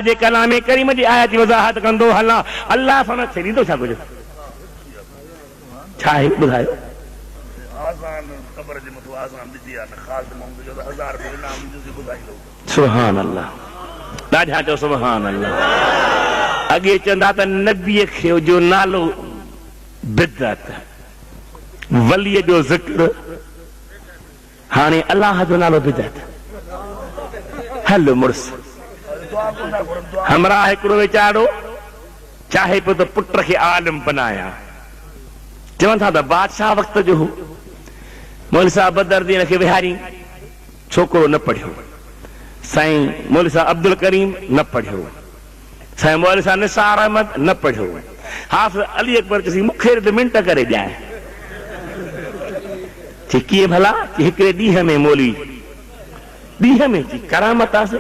जे कलामे करीम जी आयत जी वज़ाहत कंदो हला अल्लाह फरमाए छॾी थो छा कुझु छा आहे ॿुधायो। सुभान अल्लाह ॾाढा चओ सुभान अल्लाह। अॻे चवंदा त नबीअ खे जो नालो बिदअत वलीअ जो ज़िक्र हाणे अल्लाह जो नालो बिदअत। हल मुड़ुस हमरा हिकिड़ो वीचारो चाहे पियो त पुट खे आलिम बनाया चवनि था त बादशाह वक़्त जो हो मौलवी साहब बदरुद्दीन खे विहारी छोकिरो न पढ़ियो साईं मौलवी साहब अब्दुल करीम न पढ़ियो साईं मौलवी साहब निसार अहमद न पढ़ियो हाफ़िज़ अली अकबर चई मूंखे मिंट करे ॾियां चई कीअं भला हिकिड़े ॾींहं में मौलवी ॾींहं में जी करामत आहे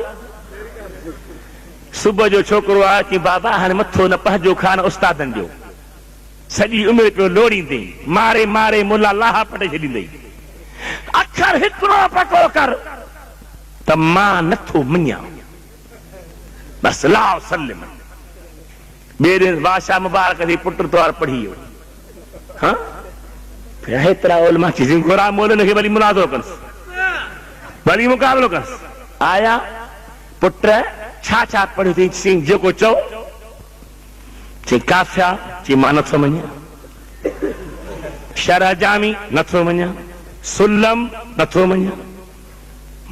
सुबुह जो छोकिरो आहे कि बाबा हाणे मथो न पंहिंजो खान उस्तादनि जो सॼी उमिरि पियो लोड़ींदे मारे मारे मुला लाहा पटे छॾींदई अखर हिकिड़ो पको कर त मां नथो मञां बस लाओ सलिम ॿिए ॾींहुं बादशाह मुबारक जी पुट तौर पढ़ी वियो हाँ हेतिरा ओलमा चीज़ूं घुरा मोलनि खे वरी मुनाज़ो कंसि वरी मुक़ाबिलो कंसि आया पुट छा छा पढ़ियो अथई चई जेको चओ चई काफ़िया चई मां नथो मञां शरह जामी नथो मञां सुल्लम नथो मञां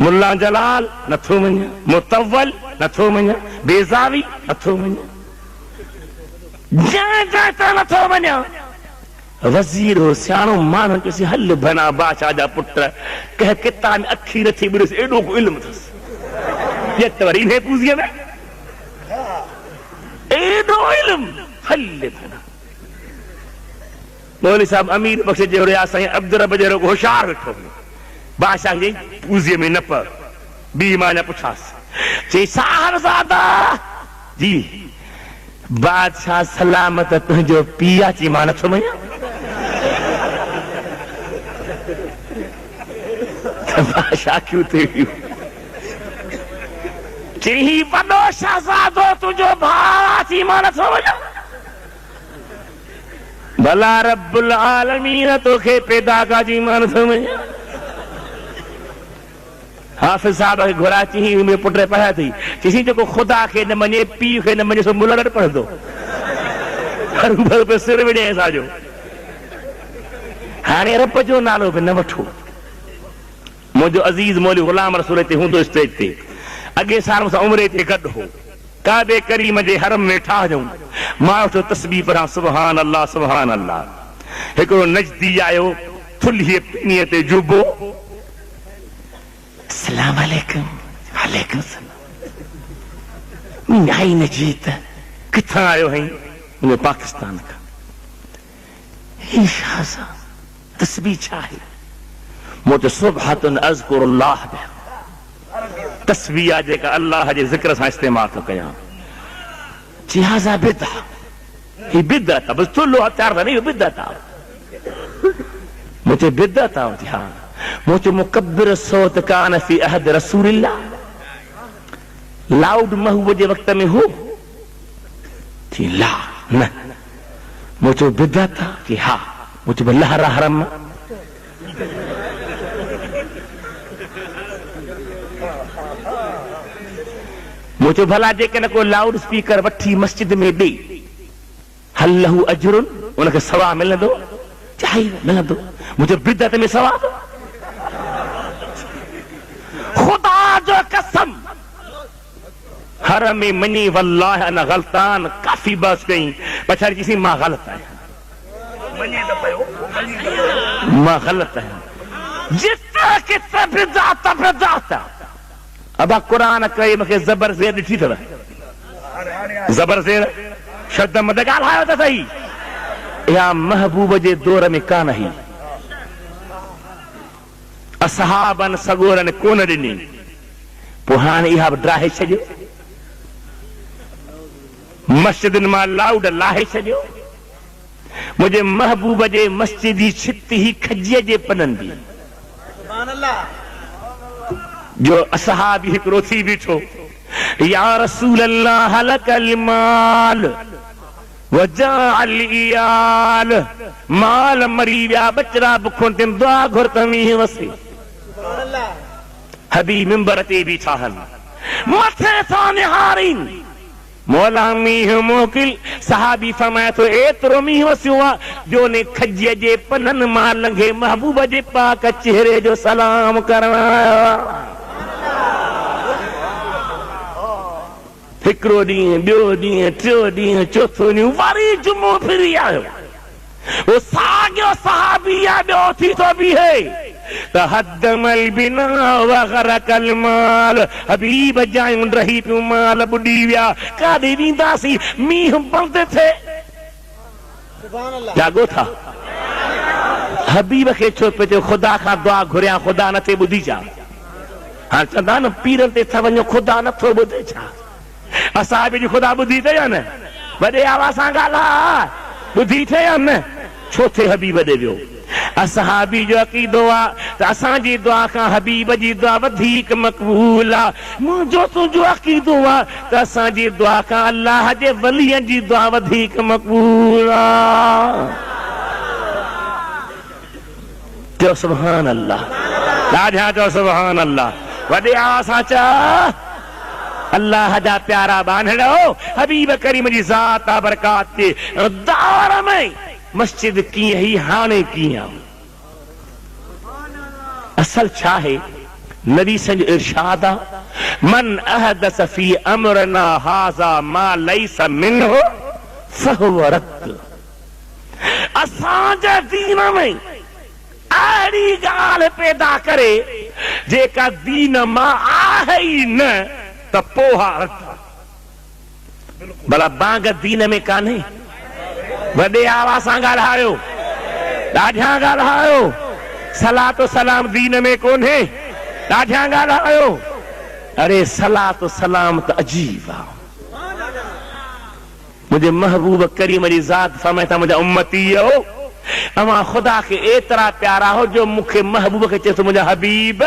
मुल्ला जलाल नथो मञां मुतव्वल नथो मञां बेज़ावी नथो मञां जंहिं जंहिं ते नथो मञां वज़ीर हो सियाणो माण्हू चयोसि हल भना बादशाह जा पुट कंहिं किताब में अखी नथी ॿुधोसि एॾो को इल्मु अथसि ॼत वरी इन्हे पूज़ीअ में एॾो इल्मु हल भना मौलवी साहब अमीर बख़्श जो रिया साईं अब्दुल रब जहिड़ो होशियारु वेठो बादशाह चई पूज़ीअ में न पढ़ ॿी मां न पुछांसि चई साहिबज़ादा जी बादशाह सलामत तुंहिंजो पीउ आहे चई मां नथो मञां बादशाह क्यों थे चई वॾो शहज़ादो तुंहिंजो भाउ थी मां नथो वञां भला रब्बुल आलमीन तोखे पैदा कया जी मां नथो वञां हाफ़िज़ साहब खे घुराए चई मुंहिंजे पुट पढ़िया अथई चई जेको ख़ुदा खे न मञे पीउ खे न मञे सो मुल्ला न पढ़ंदो सिर विड़े असांजो हाणे रब जो नालो बि न वठो। मुंहिंजो अज़ीज़ मौलवी ग़ुलाम रसूल ते हूंदो स्टेज ते अॻे साल मूंसां उमिरि ते गॾु हो काबे करीम जे हरम में ठाहियूं मां वठो तस्बीह पढ़ां सुभान अल्लाह सुभान अल्लाह हिकिड़ो नजदी आयो थुल्हीअ पिनीअ ते जुबो अस्सलाम वालेकुम वालेकुम सलाम आई नजीत किथां आयो हैं मुंहिंजे पाकिस्तान खां तस्बीह छा आहे मूं चयो सुबहतुन अज़कुरुल्लाह तस्बीह जेका अल्लाह जे ज़िक्र सां इस्तेमाल थो कयां चई हाज़ा बिदअत ही बिदअत बस थुल्हो हथियार त नहीं बिदअत आहे मूं चयो बिदअत आहे हा मूं चयो मुकब्बिर सौत कान फी अहद रसूलिल्लाह लाउड महबूब जे वक़्त में हो चई ला न मूं चयो बिदअत आहे चई हा मूं चयो लहरा हरम मूं चयो भला जेकॾहिं को लाउड स्पीकर वठी मस्जिद में ॾे हल लहू अजरुन उनखे सवा मिलंदो चाहे मिलंदो मूं चयो बिदअत में सवा ख़ुदा जो कसम हर में मनी वल्लाह अना ग़लतान काफ़ी बस कई पछाड़ी चईसीं मां ग़लत आहियां मां ग़लत आहियां जिते किथे बिदअत बिदअत अबा कुरान कई मूंखे ज़बर ज़ेर ॾिठी अथव ज़बर ज़ेर शब्द मद ॻाल्हायो त सही इहा महबूब जे दौर में कान हुई असहाबनि सगोरनि कोन ॾिनी पोइ हाणे इहा बि ड्राहे छॾियो मस्जिदनि मां लाउड लाहे छॾियो मुंहिंजे महबूब जे मस्जिद जी छित ही खजीअ जे पननि जी जो असहाबी हिकिड़ो थी बीठो या रसूल अल्लाह लकल माल वजाअल इयाल, माल मरी विया बचड़ा बुखुन तिन दुआ घुर तमीह वसी। हबीब मिंबर ते बीठा हन मथे सां निहारीन मौला मीह मोकिल। सहाबी फरमाए तो एतिरो मीह वसियो आहे जो ने खजीअ जे पननि मां लंघे महबूब जे पाक चेहरे जो सलाम करण आयो। हिकिड़ो ॾींहुं, ॿियो ॾींहुं, टियों ॾींहुं, चोथों ॾींहुं, वरी जुमो फिरी आयो। वो साॻियो सहाबी आहे, ॿियो थी थो बीहे त हदमल बिना वगरकल माल। हबीब जायूं रही पियूं, माल ॿुॾी विया, काॾे वेंदासीं, मींहुं बंदि थिए। जागो था। हबीब खे छो पियो चयो ख़ुदा खां दुआ घुरियां, ख़ुदा नथे ॿुधी छा? हाणे चवंदा न पीरनि ते था वञो, ख़ुदा नथो ॿुधे छा? असां बि ख़ुदा ॿुधी थे या न? वॾे आवाज़ सां ॻाल्हाए, ॿुधी थे या न? छो थे हबीब ॾे वियो? असहाबी जो अक़ीदो आहे त असांजी दुआ खां हबीब जी दुआ वधीक मक़बूल आहे। मुंहिंजो तुंहिंजो अक़ीदो आहे त असांजी दुआ खां अल्लाह जे वलीअनि जी दुआ वधीक मक़बूल आहे। चओ सुभान अल्लाह, ॾाढा चओ सुभान अल्लाह, वॾे आवाज़ सां चओ। अल्लाह जा प्यारा बांधड़ो, हबीब करीम जी ज़ात बरकात जे दौर में मस्जिद कीअं ही हाणे कीअं। असल छा है? नबी संजो इरशाद आहे मन अहदस फी अमरना हाज़ा मा लैस मिन्हु फहुव रद्द। असांजे दीन में अहिड़ी ॻाल्हि पैदा करे जेका दीन मां आहे ई न त पोहा भला बांग दीन में कान्हे। वॾे आवाज़ सां ॻाल्हायो, ॾाढा ॻाल्हायो। सलातो सलाम दीन में कोन्हे, ॾाढा ॻाल्हायो। अरे सलातो सलाम त अजीब आहे। मुंहिंजे महबूब करीम जी ज़ात फरमाए था मुंहिंजा उम्मती हो, अवां ख़ुदा खे एतिरा प्यारा हो जो मूंखे महबूब खे चए थो मुंहिंजा हबीब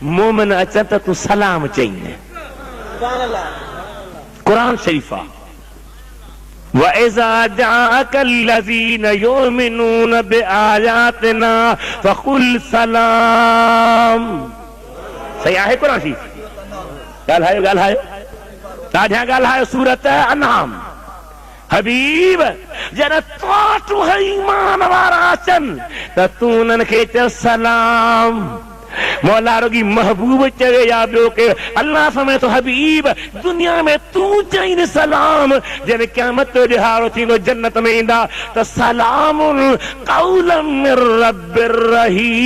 मोमिन अचनि त तूं सलाम चईं। कुरान शरीफ आहे وَإِذَا جَاءَكَ الَّذِينَ يُؤْمِنُونَ بِآيَاتِنَا فَقُلْ سَلَامٌ। सही आहे कुरान शरीफ? ॻाल्हायो ॻाल्हायो, ॾाढा ॻाल्हायो। सूरत अनाम। हबीब जॾहिं तूं ईमान वारा अचनि त तूं उन्हनि खे चओ सलाम। मौला रुगी महबूब चवे या ॿियो के? अल्लाह फरमाए थो हबीब दुनिया में तूं चईं सलाम, जॾहिं क़यामत जो ॾिहाड़ो थींदो जन्नत में ईंदा त सलामुन क़ौलन मिर रब्बिर रहीम।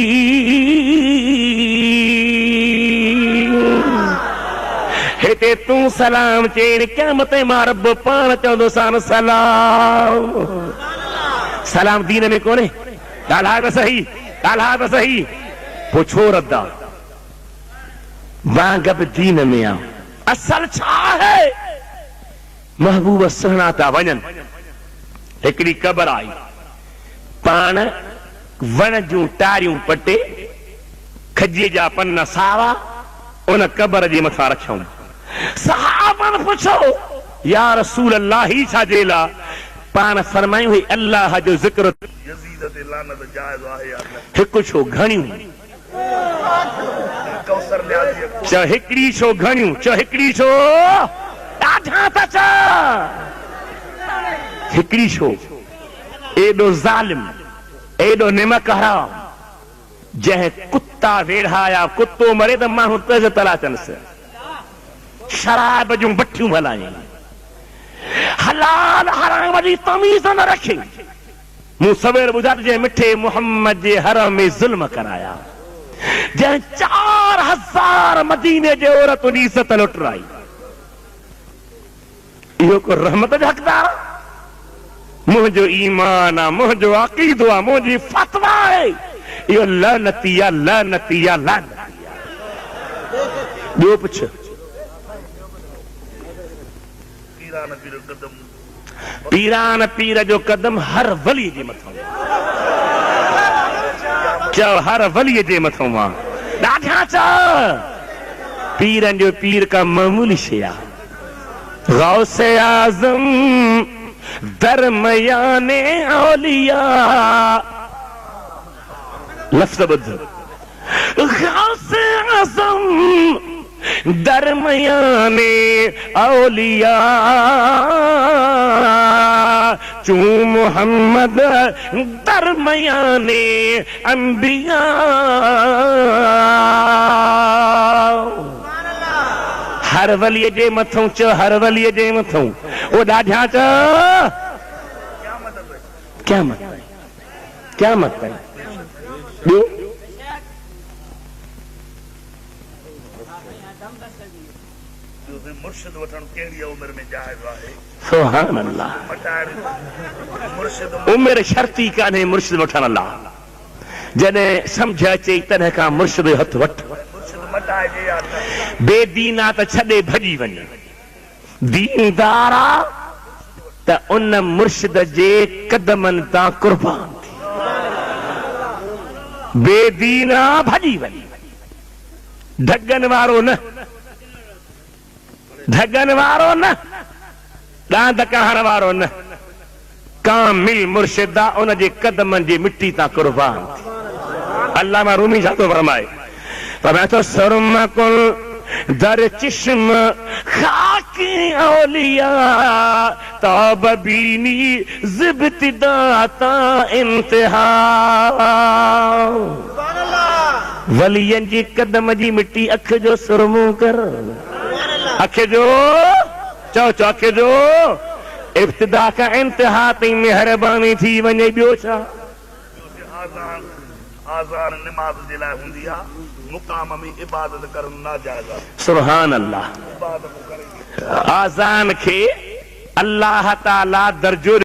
हिते तूं सलाम चईं, क़यामत मां रब पाण चवंदो सान सलाम। सलाम दीन में कोन्हे। ॻाल्हाए त सही, ॻाल्हाए त सही। पोइ छो रद्द आहे? वांग बि दीन में आहे। असल छा है? महबूब सुहिणा था वञनि। हिकिड़ी क़बर आई, पाण वण जूं टारियूं पटे खजीअ जा पन सावा उन क़बर जे मथां रखूं। सहाबन पुछो या रसूल अल्लाह ही छा जे लाइ? पाण फरमायूं अल्लाह जो ज़िक्र। यज़ीद ते लानत जाइज़ आहे या न? हिकु छो घणियूं चओ, हिकिड़ी छो घणियूं चओ, हिकिड़ी छो ॾाढा था चओ, हिकिड़ी छो? एॾो ज़ालिम, एॾो निमक हराम, जंहिं कुत्ता वेढ़ाया, कुत्तो मरे त माण्हू तेज़ तला अचनिसि, शराब जूं भठियूं हलायूं, हलाल हराम जी तमीज़ न रखी। मूं सवेर ॿुधा जंहिं मिठे मोहम्मद जे हरम में ज़ुल्म कराया, जंहिं 4000 मदीने जे औरतुनि जी इज़त लुटाई, इहो को रहमत जो हक़दार? मुंहिंजो ईमान आहे, मुंहिंजो अक़ीदो आहे, मुंहिंजी फतवा आहे, इहो लानती आहे, लानती आहे, लानती आहे। ॿियो पुछ। पीरान पीर जो कदम हर वली जे मथां, चओ हर वली जे मथां मां ॾाढा चओ। पीरनि जो पीर का मामूली शइ आहे। गौसे आजम दरमयाने औलिया, लफ्ज़ बुध, गौसे आजम दरमयाने औलिया, चू मोहम्मद दरमयाने अंबिया। हर वलीअ जे मथों चो, हर वलीअ जे मथों ओ ॾाढा चो क्या मत पई ॿियो मुर्शिद वठण कहिड़ी उम्र में जाइज़ आहे? सुभान अल्लाह। मुर्शिद उम्र शर्ती कान्हे मुर्शिद वठण लाइ। जॾहिं सम्झ अचे तॾहिं खां मुर्शिद हथ वठ। मटाइजे या न? बेदीना त छॾे भॼी वञे, दीनदार आ त उन मुर्शिद जे कदमनि तां कुर्बान थी। बेदीना भॼी वञे, ढगन वारो न, ढगन वारो न, ॾांद कहण वारो न, कामिल मुर्शिद आ उन जे कदमनि जी मिट्टी तां कुर्बान थी। अल्लामा रूमी छा थो फरमाए? फरमाए थो सुरम कुल दर चिश्म खाकी औलिया, तौब बीनी ज़िब्तिदा इंतहा। वलियन जी कदम जी मिट्टी अख जो सुरमो कर, अख जो चओ चओ, अख जो इब्तिदा का इंतहा ताईं मेहरबानी थी वञे। ॿियो छा? आज़ान निमाज़ जे लाइ हूंदी आहे, मुक़ाम में इबादत करणु नाजाइज़ आहे। सुभान अल्लाह। आज़ान खे अल्लाह ताला दर्जो